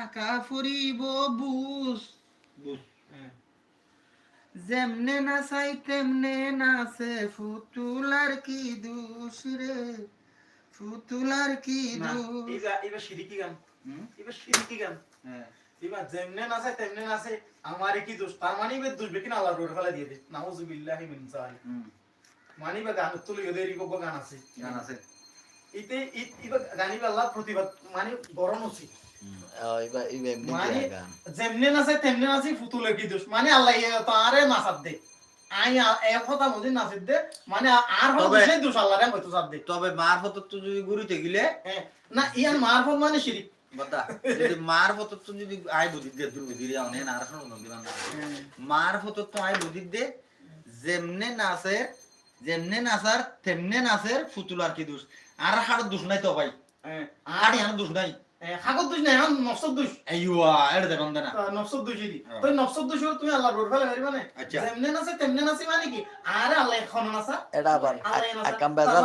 Dhaka ফুরিব bush বুঝ যেমনে নাচাই তেমনে নাচে ফুতুলার কি দোষ রে ফুতুলার কি না দোষ এবার সিরিকি গান এবার সিরিকি গান এবার যেমনে নাচে তেমনে নাচে আমারে কি দোষ তার মানে এবার দোষ বেকিন আল্লাহ রোড ফেলা দিয়ে দে নাউজুবিল্লাহি মিন যালিক মানে বা গান তুলি ওদের ইগো গান আছে ইতে এবার গানিবা আল্লাহ প্রতিবাদ মানে গরম উচিত মানে যেমনে নাচে তেমনে নাচি ফুতুলে কি দোষ মানে আল্লাহ তারে নাচাত দে আই এক কথা বুঝি নাচিত দে মানে আর হলো সেই দোষ আল্লাহরে হয়তো চাপ দে তবে মারফত তো যদি গুরুতে গিলে না ইয়ার মারফত মানে শিরিক বতা যদি মারফত তো যদি আই বুদ্ধি দে দুর্বি দিলে অনে না আর শোনো দিবান মারফত তো আই বুদ্ধি দে যেমনে নাচার তেমনে নাচের ফুতুলার কি দোষ আর হাড় দোষ নাই তো ভাই আর ইয়ার দোষ নাই হাগত দোষ নাই এখন নফসত দোষ আইওয়া এর দেখুন না নফসত দোষ দি তো নফসত দোষ তুমি আল্লাহর রোড ফেলে পারি মানে যেমনে নাচে তেমনে নাচি মানে কি আরে আল্লাহ এখন নাচা এটা আবার আকাম বাজার